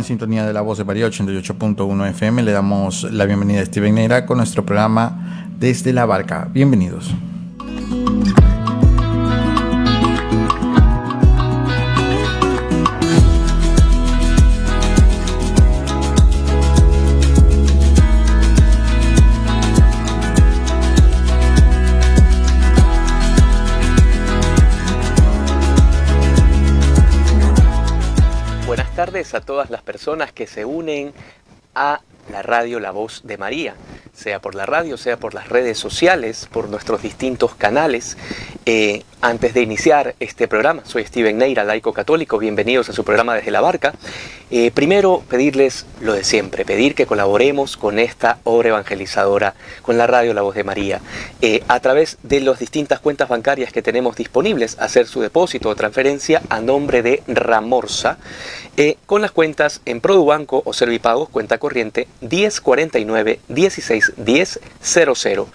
en sintonía de La Voz de María 88.1 FM. Le damos la bienvenida a Steven Neira con nuestro programa Desde la Barca. Bienvenidos. Buenas tardes a todas las personas que se unen a la radio La Voz de María, sea por la radio, sea por las redes sociales, por nuestros distintos canales. Antes de iniciar este programa, soy Steven Neira, laico católico, bienvenidos a su programa Desde la Barca. Primero, pedirles lo de siempre, pedir que colaboremos con esta obra evangelizadora, con la radio La Voz de María, a través de las distintas cuentas bancarias que tenemos disponibles, hacer su depósito o transferencia a nombre de Ramorsa, con las cuentas en Produbanco o Servipagos, cuenta corriente 1049 16 10 00.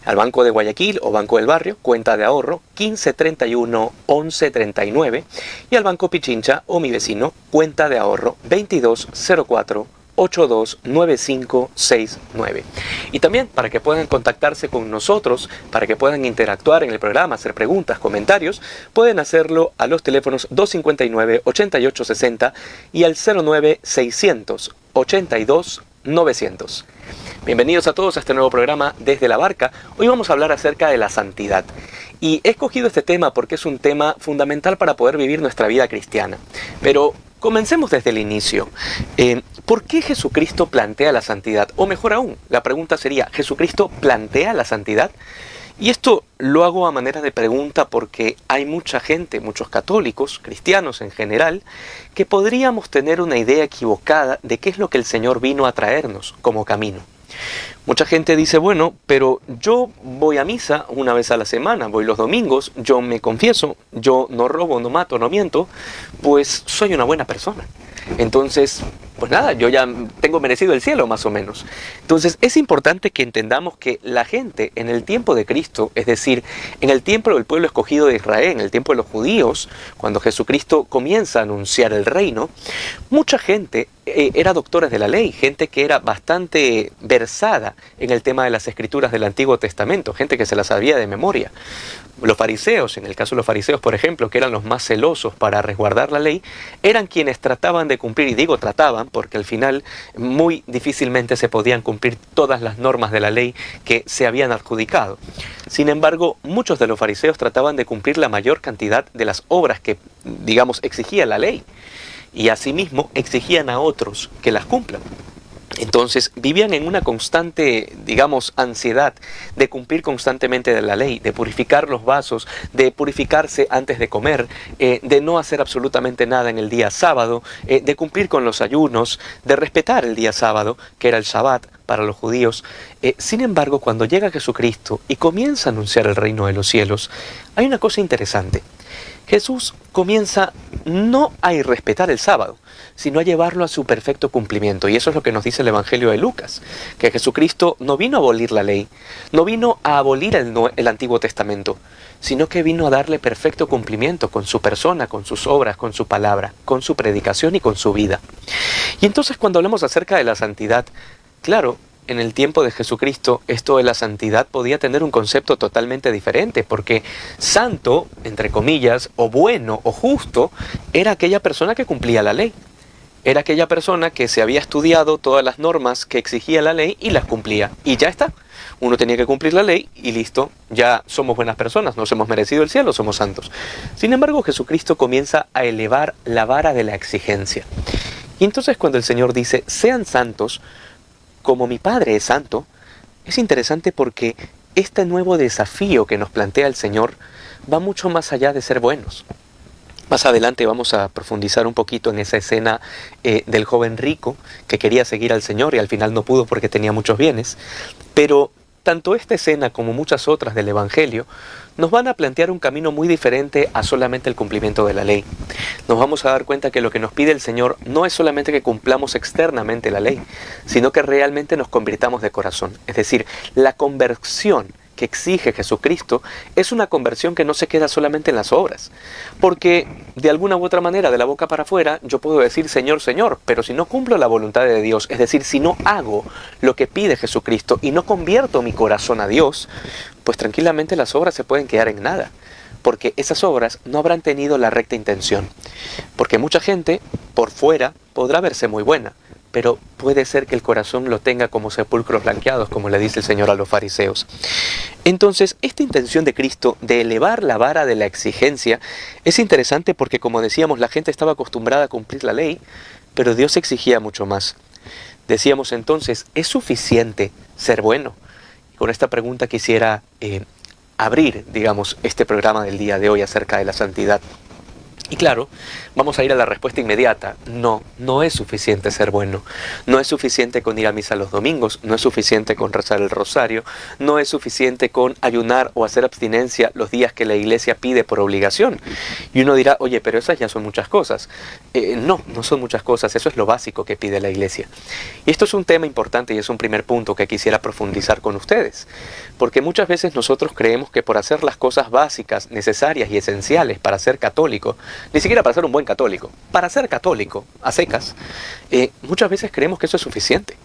Al Banco de Guayaquil o Banco del Barrio, cuenta de ahorro 1531 1139, y al Banco Pichincha o Mi Vecino, cuenta de ahorro 2204 829569. Y también para que puedan contactarse con nosotros, para que puedan interactuar en el programa, hacer preguntas, comentarios, pueden hacerlo a los teléfonos 259-8860 y al 09-600 82 900. Bienvenidos a todos a este nuevo programa Desde la Barca. Hoy vamos a hablar acerca de la santidad. Y he escogido este tema porque es un tema fundamental para poder vivir nuestra vida cristiana. Pero comencemos desde el inicio. ¿Por qué Jesucristo plantea la santidad? O mejor aún, la pregunta sería, ¿Jesucristo plantea la santidad? Y esto lo hago a manera de pregunta porque hay mucha gente, muchos católicos, cristianos en general, que podríamos tener una idea equivocada de qué es lo que el Señor vino a traernos como camino. Mucha gente dice, bueno, pero yo voy a misa una vez a la semana, voy los domingos, yo me confieso, yo no robo, no mato, no miento, pues soy una buena persona. Entonces, pues nada, yo ya tengo merecido el cielo más o menos. Entonces es importante que entendamos que la gente en el tiempo de Cristo, es decir, en el tiempo del pueblo escogido de Israel, en el tiempo de los judíos, cuando Jesucristo comienza a anunciar el reino, mucha gente era doctora de la ley, gente que era bastante versada en el tema de las escrituras del Antiguo Testamento, gente que se las sabía de memoria. Los fariseos, en el caso de los fariseos, por ejemplo, que eran los más celosos para resguardar la ley, eran quienes trataban de cumplir, y digo trataban, porque al final muy difícilmente se podían cumplir todas las normas de la ley que se habían adjudicado. Sin embargo, muchos de los fariseos trataban de cumplir la mayor cantidad de las obras que, digamos, exigía la ley, y asimismo exigían a otros que las cumplan. Entonces vivían en una constante, digamos, ansiedad de cumplir constantemente de la ley, de purificar los vasos, de purificarse antes de comer, de no hacer absolutamente nada en el día sábado, de cumplir con los ayunos, de respetar el día sábado, que era el Shabbat para los judíos. Sin embargo, cuando llega Jesucristo y comienza a anunciar el reino de los cielos, hay una cosa interesante. Jesús comienza no a irrespetar el sábado, sino a llevarlo a su perfecto cumplimiento. Y eso es lo que nos dice el Evangelio de Lucas, que Jesucristo no vino a abolir la ley, no vino a abolir el Antiguo Testamento, sino que vino a darle perfecto cumplimiento con su persona, con sus obras, con su palabra, con su predicación y con su vida. Y entonces cuando hablamos acerca de la santidad, claro, en el tiempo de Jesucristo, esto de la santidad podía tener un concepto totalmente diferente, porque santo, entre comillas, o bueno o justo, era aquella persona que cumplía la ley. Era aquella persona que se había estudiado todas las normas que exigía la ley y las cumplía. Y ya está. Uno tenía que cumplir la ley y listo, ya somos buenas personas, nos hemos merecido el cielo, somos santos. Sin embargo, Jesucristo comienza a elevar la vara de la exigencia. Y entonces cuando el Señor dice, sean santos, como mi Padre es santo, es interesante porque este nuevo desafío que nos plantea el Señor va mucho más allá de ser buenos. Más adelante vamos a profundizar un poquito en esa escena del joven rico que quería seguir al Señor y al final no pudo porque tenía muchos bienes. Pero tanto esta escena como muchas otras del Evangelio nos van a plantear un camino muy diferente a solamente el cumplimiento de la ley. Nos vamos a dar cuenta que lo que nos pide el Señor no es solamente que cumplamos externamente la ley, sino que realmente nos convirtamos de corazón. Es decir, la conversión que exige Jesucristo es una conversión que no se queda solamente en las obras. Porque de alguna u otra manera, de la boca para afuera, yo puedo decir Señor, Señor, pero si no cumplo la voluntad de Dios, es decir, si no hago lo que pide Jesucristo y no convierto mi corazón a Dios, pues tranquilamente las obras se pueden quedar en nada. Porque esas obras no habrán tenido la recta intención. Porque mucha gente, por fuera, podrá verse muy buena, pero puede ser que el corazón lo tenga como sepulcros blanqueados, como le dice el Señor a los fariseos. Entonces, esta intención de Cristo de elevar la vara de la exigencia es interesante porque, como decíamos, la gente estaba acostumbrada a cumplir la ley, pero Dios exigía mucho más. Decíamos entonces, ¿es suficiente ser bueno? Con esta pregunta quisiera abrir, digamos, este programa del día de hoy acerca de la santidad. Y claro, vamos a ir a la respuesta inmediata. No, no es suficiente ser bueno. No es suficiente con ir a misa los domingos, no es suficiente con rezar el rosario, no es suficiente con ayunar o hacer abstinencia los días que la iglesia pide por obligación. Y uno dirá, oye, pero esas ya son muchas cosas. No son muchas cosas, eso es lo básico que pide la iglesia. Y esto es un tema importante y es un primer punto que quisiera profundizar con ustedes. Porque muchas veces nosotros creemos que por hacer las cosas básicas, necesarias y esenciales para ser católico, ni siquiera para ser un buen católico, para ser católico, a secas, muchas veces creemos que eso es suficiente.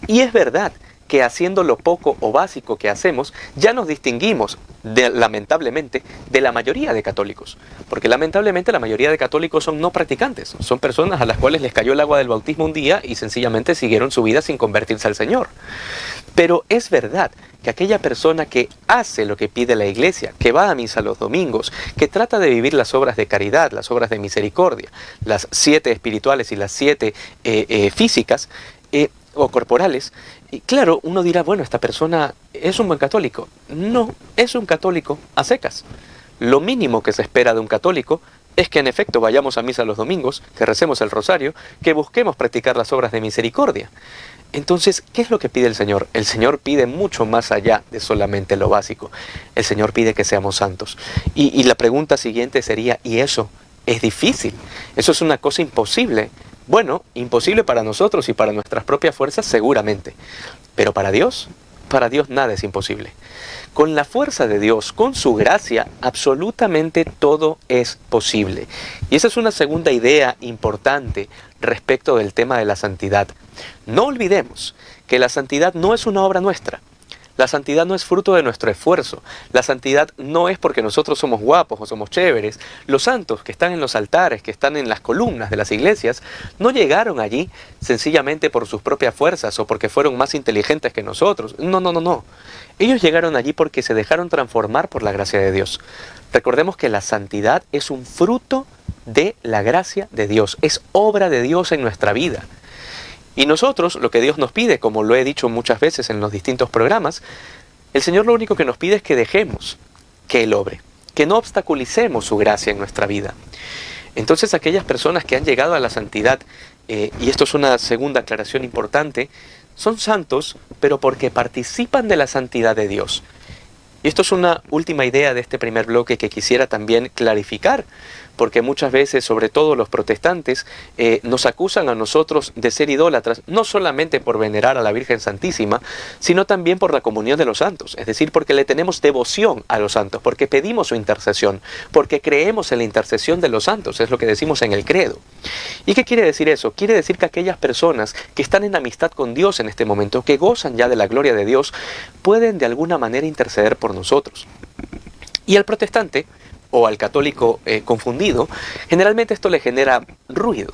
Y es verdad que haciendo lo poco o básico que hacemos, ya nos distinguimos, lamentablemente, de la mayoría de católicos. Porque lamentablemente la mayoría de católicos son no practicantes, son personas a las cuales les cayó el agua del bautismo un día y sencillamente siguieron su vida sin convertirse al Señor. Pero es verdad que aquella persona que hace lo que pide la iglesia, que va a misa los domingos, que trata de vivir las obras de caridad, las obras de misericordia, las 7 espirituales y las 7 físicas o corporales, y claro, uno dirá, bueno, esta persona es un buen católico. No, es un católico a secas. Lo mínimo que se espera de un católico es que en efecto vayamos a misa los domingos, que recemos el rosario, que busquemos practicar las obras de misericordia. Entonces, ¿qué es lo que pide el Señor? El Señor pide mucho más allá de solamente lo básico. El Señor pide que seamos santos. Y la pregunta siguiente sería, ¿y eso es difícil? ¿Eso es una cosa imposible? Bueno, imposible para nosotros y para nuestras propias fuerzas seguramente. Pero para Dios nada es imposible. Con la fuerza de Dios, con su gracia, absolutamente todo es posible. Y esa es una segunda idea importante respecto del tema de la santidad. No olvidemos que la santidad no es una obra nuestra. La santidad no es fruto de nuestro esfuerzo. La santidad no es porque nosotros somos guapos o somos chéveres. Los santos que están en los altares, que están en las columnas de las iglesias, no llegaron allí sencillamente por sus propias fuerzas o porque fueron más inteligentes que nosotros. No. Ellos llegaron allí porque se dejaron transformar por la gracia de Dios. Recordemos que la santidad es un fruto de la gracia de Dios. Es obra de Dios en nuestra vida. Y nosotros, lo que Dios nos pide, como lo he dicho muchas veces en los distintos programas, el Señor lo único que nos pide es que dejemos que Él obre, que no obstaculicemos su gracia en nuestra vida. Entonces aquellas personas que han llegado a la santidad, y esto es una segunda aclaración importante, son santos, pero porque participan de la santidad de Dios. Y esto es una última idea de este primer bloque que quisiera también clarificar, porque muchas veces, sobre todo los protestantes, nos acusan a nosotros de ser idólatras, no solamente por venerar a la Virgen Santísima, sino también por la comunión de los santos, es decir, porque le tenemos devoción a los santos, porque pedimos su intercesión, porque creemos en la intercesión de los santos, es lo que decimos en el credo. ¿Y qué quiere decir eso? Quiere decir que aquellas personas que están en amistad con Dios en este momento, que gozan ya de la gloria de Dios, pueden de alguna manera interceder por nosotros. Y al protestante, o al católico confundido, generalmente esto le genera ruido,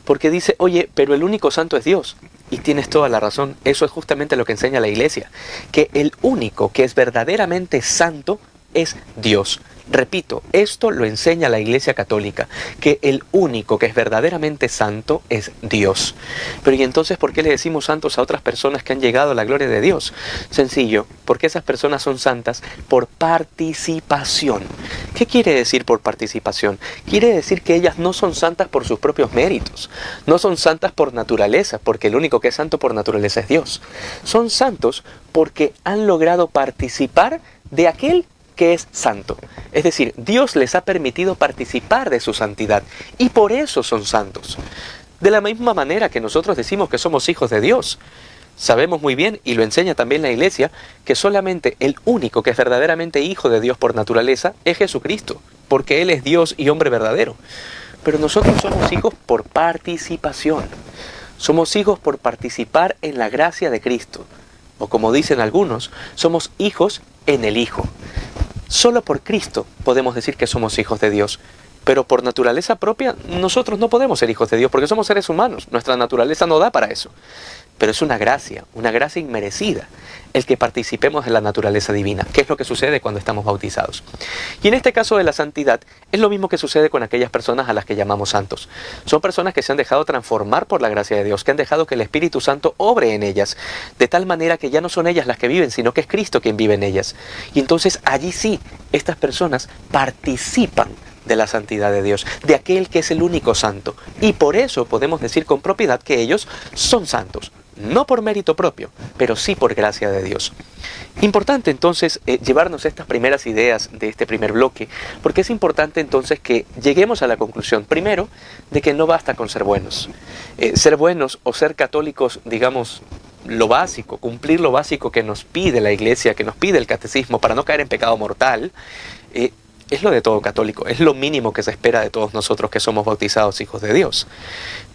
porque dice, oye, pero el único santo es Dios. Y tienes toda la razón, eso es justamente lo que enseña la iglesia, que el único que es verdaderamente santo es Dios. Repito, esto lo enseña la Iglesia Católica, que el único que es verdaderamente santo es Dios. Pero ¿y entonces por qué le decimos santos a otras personas que han llegado a la gloria de Dios? Sencillo, porque esas personas son santas por participación. ¿Qué quiere decir por participación? Quiere decir que ellas no son santas por sus propios méritos, no son santas por naturaleza, porque el único que es santo por naturaleza es Dios. Son santos porque han logrado participar de aquel que es santo. Es decir, Dios les ha permitido participar de su santidad y por eso son santos. De la misma manera que nosotros decimos que somos hijos de Dios. Sabemos muy bien, y lo enseña también la Iglesia, que solamente el único que es verdaderamente hijo de Dios por naturaleza es Jesucristo, porque Él es Dios y hombre verdadero. Pero nosotros somos hijos por participación. Somos hijos por participar en la gracia de Cristo. O como dicen algunos, somos hijos en el Hijo. Solo por Cristo podemos decir que somos hijos de Dios. Pero por naturaleza propia, nosotros no podemos ser hijos de Dios porque somos seres humanos. Nuestra naturaleza no da para eso. Pero es una gracia inmerecida, el que participemos de la naturaleza divina, que es lo que sucede cuando estamos bautizados. Y en este caso de la santidad, es lo mismo que sucede con aquellas personas a las que llamamos santos. Son personas que se han dejado transformar por la gracia de Dios, que han dejado que el Espíritu Santo obre en ellas, de tal manera que ya no son ellas las que viven, sino que es Cristo quien vive en ellas. Y entonces allí sí, estas personas participan de la santidad de Dios, de aquel que es el único santo. Y por eso podemos decir con propiedad que ellos son santos. No por mérito propio, pero sí por gracia de Dios. Importante entonces llevarnos estas primeras ideas de este primer bloque, porque es importante entonces que lleguemos a la conclusión, primero, de que no basta con ser buenos. Ser buenos o ser católicos, digamos, lo básico, cumplir lo básico que nos pide la Iglesia, que nos pide el catecismo para no caer en pecado mortal, es lo de todo católico, es lo mínimo que se espera de todos nosotros que somos bautizados hijos de Dios.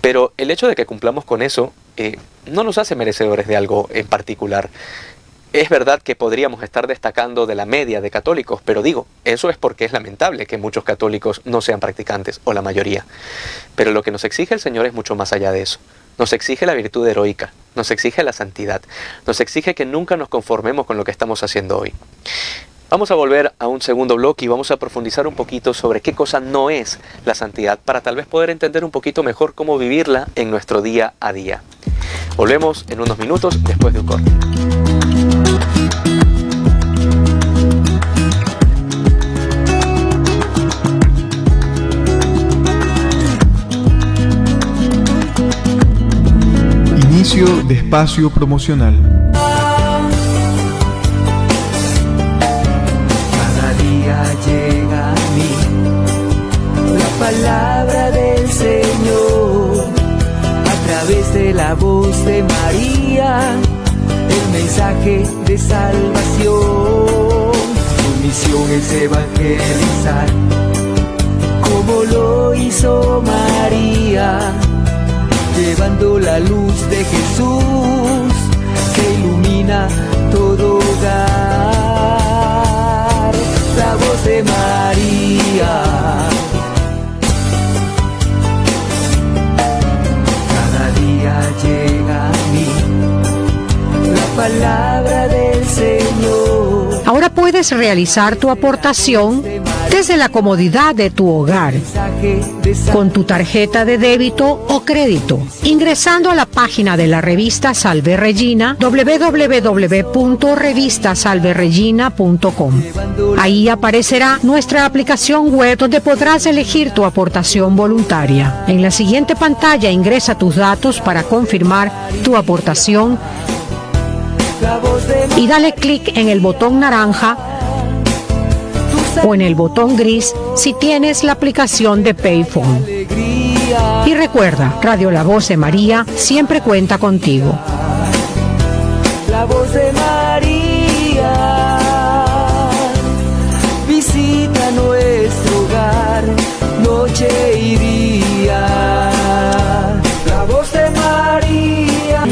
Pero el hecho de que cumplamos con eso no nos hace merecedores de algo en particular. Es verdad que podríamos estar destacando de la media de católicos, pero digo, eso es porque es lamentable que muchos católicos no sean practicantes, o la mayoría. Pero lo que nos exige el Señor es mucho más allá de eso. Nos exige la virtud heroica, nos exige la santidad, nos exige que nunca nos conformemos con lo que estamos haciendo hoy. Vamos a volver a un segundo bloque y vamos a profundizar un poquito sobre qué cosa no es la santidad para tal vez poder entender un poquito mejor cómo vivirla en nuestro día a día. Volvemos en unos minutos después de un corte. Inicio de espacio promocional. Llega a mí la palabra del Señor a través de la voz de María, el mensaje de salvación. Su misión es evangelizar como lo hizo María, llevando la luz de Jesús que ilumina todo hogar. La voz de María, cada día llega a mí la palabra del Señor. Ahora puedes realizar tu aportación desde la comodidad de tu hogar, con tu tarjeta de débito o crédito, ingresando a la página de la revista Salve Regina, www.revistasalveregina.com. Ahí aparecerá nuestra aplicación web donde podrás elegir tu aportación voluntaria. En la siguiente pantalla ingresa tus datos para confirmar tu aportación y dale clic en el botón naranja o en el botón gris si tienes la aplicación de Payphone. Y recuerda, Radio La Voz de María siempre cuenta contigo. La voz de María visita nuestro hogar noche y día. La voz de María.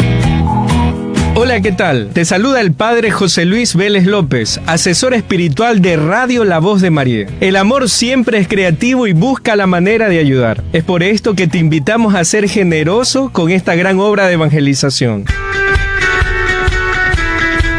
Hola, ¿qué tal? Te saluda el Padre José Luis Vélez López, asesor espiritual de Radio La Voz de María. El amor siempre es creativo y busca la manera de ayudar. Es por esto que te invitamos a ser generoso con esta gran obra de evangelización,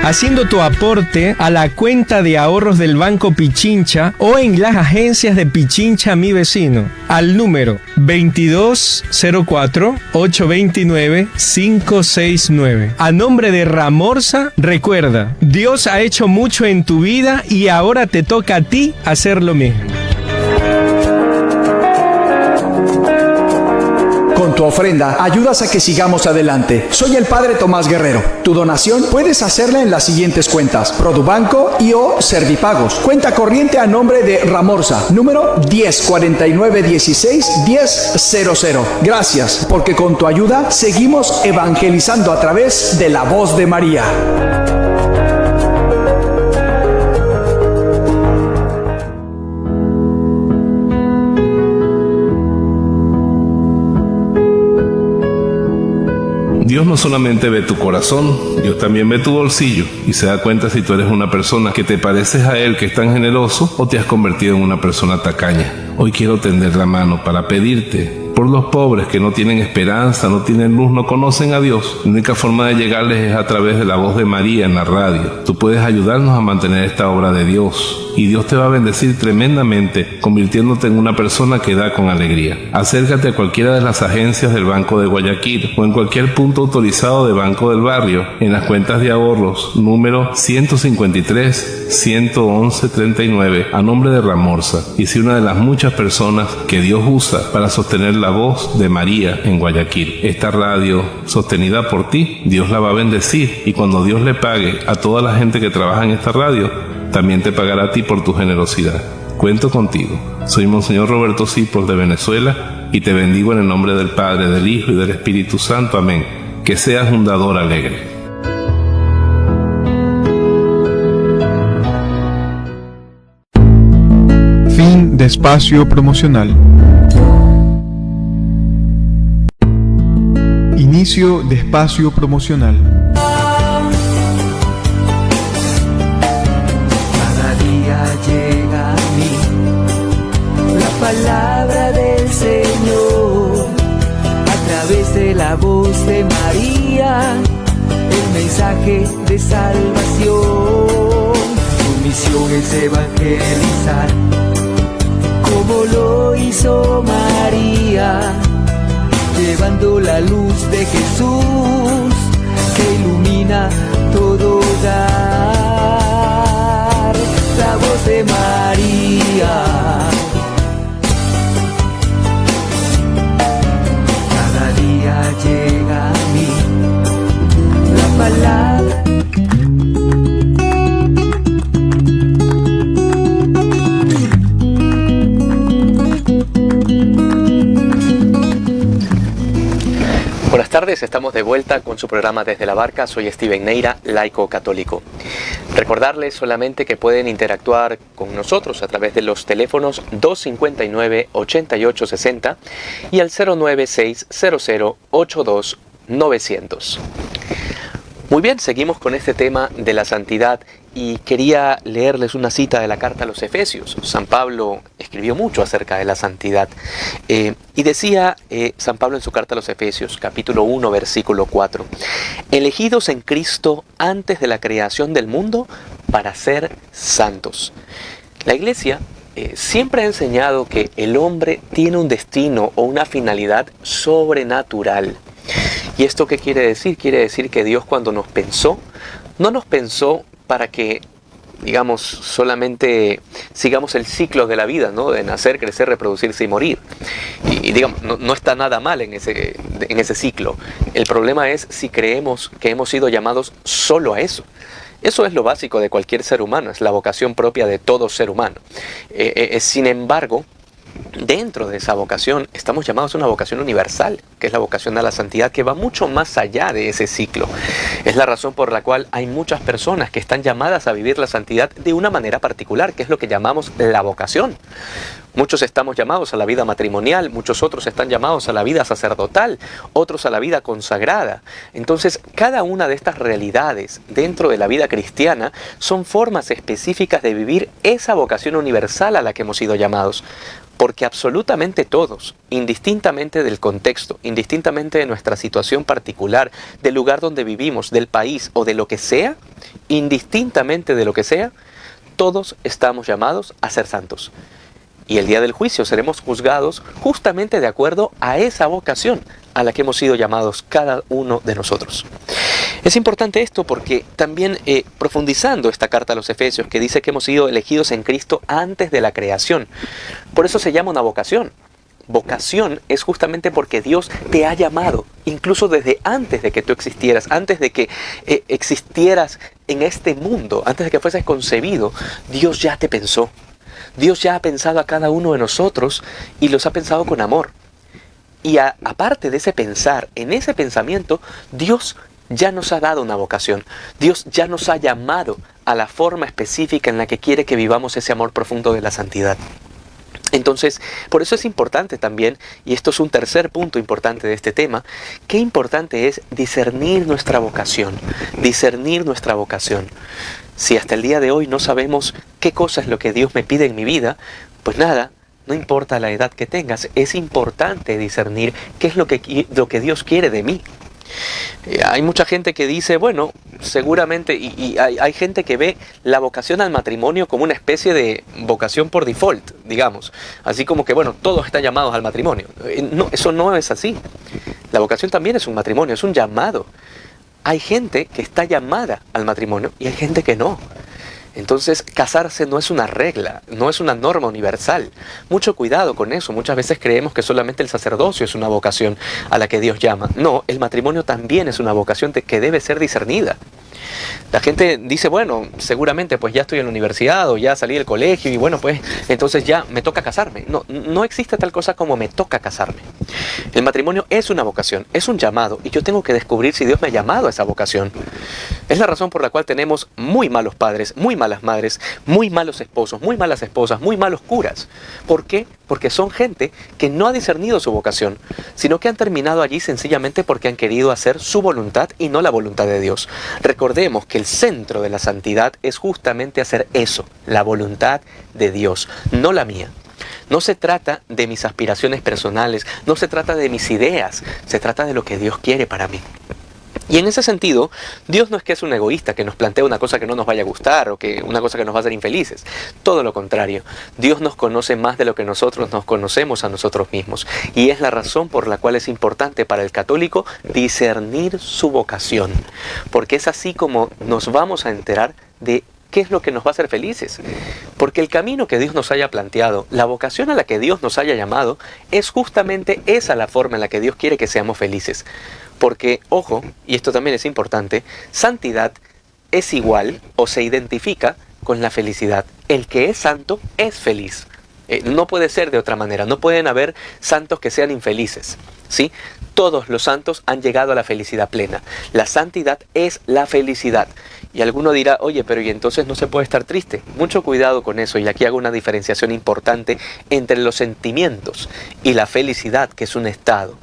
haciendo tu aporte a la cuenta de ahorros del Banco Pichincha o en las agencias de Pichincha Mi Vecino, al número 2204-829-569. A nombre de Ramorza, recuerda, Dios ha hecho mucho en tu vida y ahora te toca a ti hacer lo mismo. tu ofrenda ayudas a que sigamos adelante. Soy el Padre Tomás Guerrero. Tu donación puedes hacerla en las siguientes cuentas: Produbanco y o Servipagos. Cuenta corriente a nombre de Ramorza, número 1049161000. Gracias, porque con tu ayuda seguimos evangelizando a través de la voz de María. Dios no solamente ve tu corazón, Dios también ve tu bolsillo y se da cuenta si tú eres una persona que te pareces a Él, que es tan generoso, o te has convertido en una persona tacaña. Hoy quiero tender la mano para pedirte por los pobres que no tienen esperanza, no tienen luz, no conocen a Dios. La única forma de llegarles es a través de la voz de María en la radio. Tú puedes ayudarnos a mantener esta obra de Dios y Dios te va a bendecir tremendamente, convirtiéndote en una persona que da con alegría. Acércate a cualquiera de las agencias del Banco de Guayaquil o en cualquier punto autorizado de Banco del Barrio, en las cuentas de ahorros número 153-111-39 a nombre de Ramorza, y si una de las muchas personas que Dios usa para sostener la voz de María en Guayaquil. Esta radio sostenida por ti, Dios la va a bendecir, y cuando Dios le pague a toda la gente que trabaja en esta radio, también te pagará a ti por tu generosidad. Cuento contigo. Soy Monseñor Roberto Cipros de Venezuela y te bendigo en el nombre del Padre, del Hijo y del Espíritu Santo. Amén. Que seas un dador alegre. Fin de espacio promocional. Inicio de espacio promocional. Cada día llega a mí la palabra del Señor a través de la voz de María, el mensaje de salvación. Su misión es evangelizar como lo hizo María, llevando la luz de Jesús que ilumina todo hogar. La voz de María. Cada día llega a mí la palabra. Buenas tardes, estamos de vuelta con su programa Desde la Barca. Soy Steven Neira, laico católico. Recordarles solamente que pueden interactuar con nosotros a través de los teléfonos 259-8860 y al 0960082-900. Muy bien, seguimos con este tema de la santidad y quería leerles una cita de la carta a los Efesios. San Pablo escribió mucho acerca de la santidad y decía San Pablo en su carta a los Efesios, capítulo 1, versículo 4, elegidos en Cristo antes de la creación del mundo para ser santos. La Iglesia siempre ha enseñado que el hombre tiene un destino o una finalidad sobrenatural. ¿Y esto qué quiere decir? Quiere decir que Dios, cuando nos pensó, no nos pensó para que, digamos, solamente sigamos el ciclo de la vida, ¿no? De nacer, crecer, reproducirse y morir. Y digamos, no está nada mal en ese ciclo. El problema es si creemos que hemos sido llamados solo a eso. Eso es lo básico de cualquier ser humano, es la vocación propia de todo ser humano. Sin embargo, dentro de esa vocación estamos llamados a una vocación universal, que es la vocación a la santidad, que va mucho más allá de ese ciclo. Es la razón por la cual hay muchas personas que están llamadas a vivir la santidad de una manera particular, que es lo que llamamos la vocación. Muchos estamos llamados a la vida matrimonial, muchos otros están llamados a la vida sacerdotal, otros a la vida consagrada. Entonces, cada una de estas realidades dentro de la vida cristiana son formas específicas de vivir esa vocación universal a la que hemos sido llamados. Porque absolutamente todos, indistintamente del contexto, indistintamente de nuestra situación particular, del lugar donde vivimos, del país o de lo que sea, indistintamente de lo que sea, todos estamos llamados a ser santos. Y el día del juicio seremos juzgados justamente de acuerdo a esa vocación a la que hemos sido llamados cada uno de nosotros. Es importante esto porque también profundizando esta carta a los Efesios, que dice que hemos sido elegidos en Cristo antes de la creación. Por eso se llama una vocación. vocación es justamente porque Dios te ha llamado, incluso desde antes de que tú existieras, antes de que existieras en este mundo, antes de que fueses concebido, Dios ya te pensó. Dios ya ha pensado a cada uno de nosotros y los ha pensado con amor. Y aparte de ese pensar, en ese pensamiento, Dios ya nos ha dado una vocación. Dios ya nos ha llamado a la forma específica en la que quiere que vivamos ese amor profundo de la santidad. Entonces, por eso es importante también, y esto es un tercer punto importante de este tema, qué importante es discernir nuestra vocación, discernir nuestra vocación. Si hasta el día de hoy no sabemos qué cosa es lo que Dios me pide en mi vida, pues nada, no importa la edad que tengas, es importante discernir qué es lo que Dios quiere de mí. Hay mucha gente que dice, bueno, seguramente, y hay gente que ve la vocación al matrimonio como una especie de vocación por default, digamos. Así como que, bueno, todos están llamados al matrimonio. No, eso no es así. La vocación también es un matrimonio, es un llamado. Hay gente que está llamada al matrimonio y hay gente que no. Entonces, casarse no es una regla, no es una norma universal. Mucho cuidado con eso. Muchas veces creemos que solamente el sacerdocio es una vocación a la que Dios llama. No, el matrimonio también es una vocación que debe ser discernida. La gente dice, bueno, seguramente pues ya estoy en la universidad o ya salí del colegio y bueno, pues entonces ya me toca casarme. No, no existe tal cosa como me toca casarme. El matrimonio es una vocación, es un llamado y yo tengo que descubrir si Dios me ha llamado a esa vocación. Es la razón por la cual tenemos muy malos padres, muy malas madres, muy malos esposos, muy malas esposas, muy malos curas. ¿Por qué? Porque son gente que no ha discernido su vocación, sino que han terminado allí sencillamente porque han querido hacer su voluntad y no la voluntad de Dios. Recordemos que el centro de la santidad es justamente hacer eso, la voluntad de Dios, no la mía. No se trata de mis aspiraciones personales, no se trata de mis ideas, se trata de lo que Dios quiere para mí. Y en ese sentido, Dios no es que es un egoísta que nos plantea una cosa que no nos vaya a gustar o que una cosa que nos va a hacer infelices. Todo lo contrario, Dios nos conoce más de lo que nosotros nos conocemos a nosotros mismos. Y es la razón por la cual es importante para el católico discernir su vocación. Porque es así como nos vamos a enterar de qué es lo que nos va a hacer felices. Porque el camino que Dios nos haya planteado, la vocación a la que Dios nos haya llamado, es justamente esa la forma en la que Dios quiere que seamos felices. Porque, ojo, y esto también es importante, santidad es igual o se identifica con la felicidad. El que es santo es feliz. No puede ser de otra manera. No pueden haber santos que sean infelices, ¿sí? Todos los santos han llegado a la felicidad plena. La santidad es la felicidad. Y alguno dirá, oye, pero ¿y entonces no se puede estar triste? Mucho cuidado con eso, y aquí hago una diferenciación importante entre los sentimientos y la felicidad, que es un estado.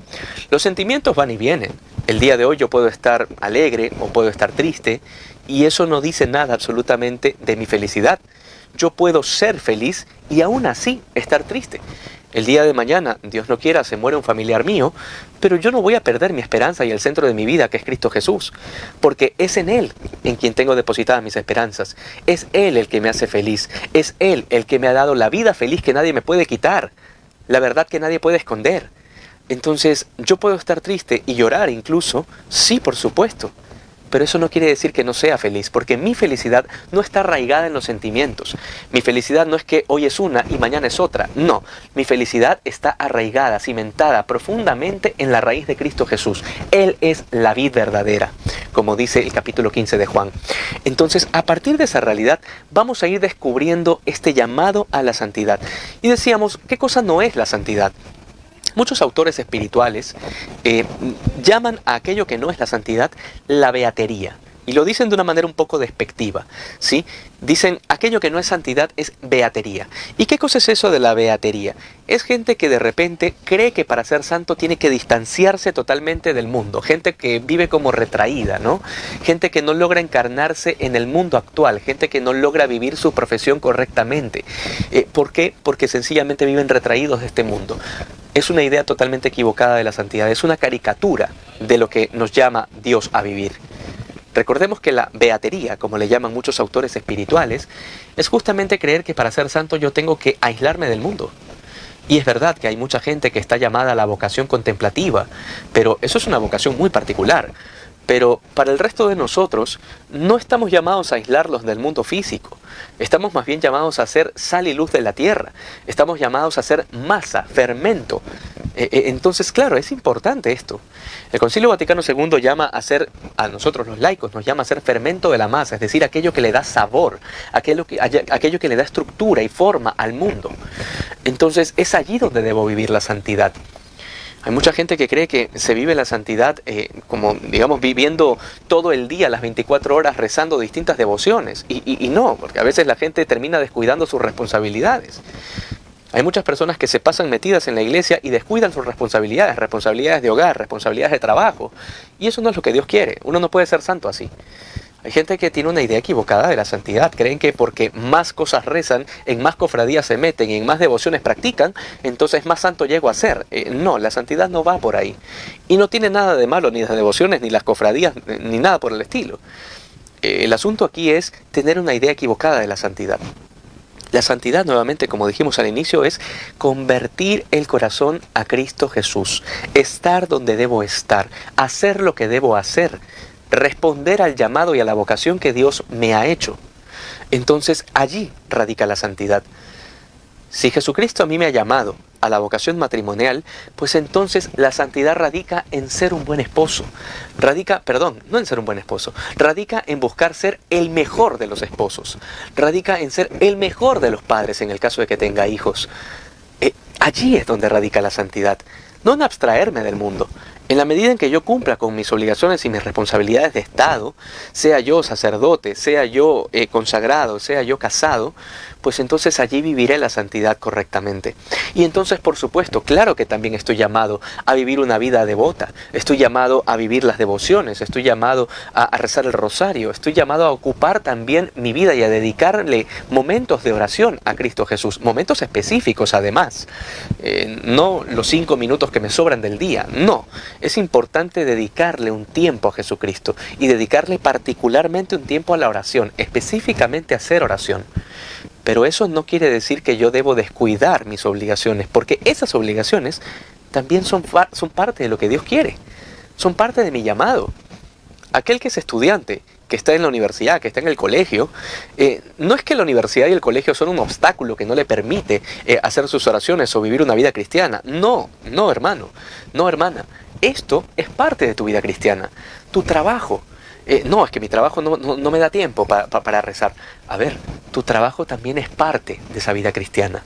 Los sentimientos van y vienen. El día de hoy yo puedo estar alegre o puedo estar triste, y eso no dice nada absolutamente de mi felicidad. Yo puedo ser feliz y aún así estar triste. El día de mañana, Dios no quiera, se muere un familiar mío, pero yo no voy a perder mi esperanza y el centro de mi vida, que es Cristo Jesús, porque es en Él en quien tengo depositadas mis esperanzas. Es Él el que me hace feliz, es Él el que me ha dado la vida feliz que nadie me puede quitar, la verdad que nadie puede esconder. Entonces, yo puedo estar triste y llorar incluso, sí, por supuesto, pero eso no quiere decir que no sea feliz, porque mi felicidad no está arraigada en los sentimientos. Mi felicidad no es que hoy es una y mañana es otra. No, mi felicidad está arraigada, cimentada profundamente en la raíz de Cristo Jesús. Él es la vid verdadera, como dice el capítulo 15 de Juan. Entonces, a partir de esa realidad, vamos a ir descubriendo este llamado a la santidad. Y decíamos, ¿qué cosa no es la santidad? Muchos autores espirituales llaman a aquello que no es la santidad la beatería. Y lo dicen de una manera un poco despectiva, ¿sí? Dicen, aquello que no es santidad es beatería. ¿Y qué cosa es eso de la beatería? Es gente que de repente cree que para ser santo tiene que distanciarse totalmente del mundo. Gente que vive como retraída, ¿no? Gente que no logra encarnarse en el mundo actual. Gente que no logra vivir su profesión correctamente. ¿Por qué? Porque sencillamente viven retraídos de este mundo. Es una idea totalmente equivocada de la santidad. Es una caricatura de lo que nos llama Dios a vivir. Recordemos que la beatería, como le llaman muchos autores espirituales, es justamente creer que para ser santo yo tengo que aislarme del mundo. Y es verdad que hay mucha gente que está llamada a la vocación contemplativa, pero eso es una vocación muy particular. Pero para el resto de nosotros, no estamos llamados a aislarlos del mundo físico. Estamos más bien llamados a ser sal y luz de la tierra. Estamos llamados a ser masa, fermento. Entonces, claro, es importante esto. El Concilio Vaticano II llama a ser, a nosotros los laicos, nos llama a ser fermento de la masa, es decir, aquello que le da sabor, aquello que le da estructura y forma al mundo. Entonces, es allí donde debo vivir la santidad. Hay mucha gente que cree que se vive la santidad como, digamos, viviendo todo el día, las 24 horas, rezando distintas devociones. Y no, porque a veces la gente termina descuidando sus responsabilidades. Hay muchas personas que se pasan metidas en la iglesia y descuidan sus responsabilidades, responsabilidades de hogar, responsabilidades de trabajo. Y eso no es lo que Dios quiere. Uno no puede ser santo así. Hay gente que tiene una idea equivocada de la santidad. Creen que porque más cosas rezan, en más cofradías se meten y en más devociones practican, entonces más santo llego a ser. No, la santidad no va por ahí. Y no tiene nada de malo ni las devociones, ni las cofradías, ni nada por el estilo. El asunto aquí es tener una idea equivocada de la santidad. La santidad, nuevamente, como dijimos al inicio, es convertir el corazón a Cristo Jesús. Estar donde debo estar. Hacer lo que debo hacer. Responder al llamado y a la vocación que Dios me ha hecho. Entonces allí radica la santidad. Si Jesucristo a mí me ha llamado a la vocación matrimonial, pues entonces la santidad radica en ser un buen esposo. No en ser un buen esposo, radica en buscar ser el mejor de los esposos. Radica en ser el mejor de los padres en el caso de que tenga hijos. Allí es donde radica la santidad. No en abstraerme del mundo. En la medida en que yo cumpla con mis obligaciones y mis responsabilidades de Estado, sea yo sacerdote, sea yo consagrado, sea yo casado, pues entonces allí viviré la santidad correctamente. Y entonces, por supuesto, claro que también estoy llamado a vivir una vida devota, estoy llamado a vivir las devociones, estoy llamado a rezar el rosario, estoy llamado a ocupar también mi vida y a dedicarle momentos de oración a Cristo Jesús, momentos específicos además, no los 5 minutos que me sobran del día, no. Es importante dedicarle un tiempo a Jesucristo y dedicarle particularmente un tiempo a la oración, específicamente a hacer oración. Pero eso no quiere decir que yo debo descuidar mis obligaciones, porque esas obligaciones también son parte de lo que Dios quiere, son parte de mi llamado. Aquel que es estudiante, que está en la universidad, que está en el colegio, no es que la universidad y el colegio son un obstáculo que no le permite hacer sus oraciones o vivir una vida cristiana. No, hermano, no, hermana. Esto es parte de tu vida cristiana. Tu trabajo. No, es que mi trabajo no me da tiempo para rezar. A ver, tu trabajo también es parte de esa vida cristiana.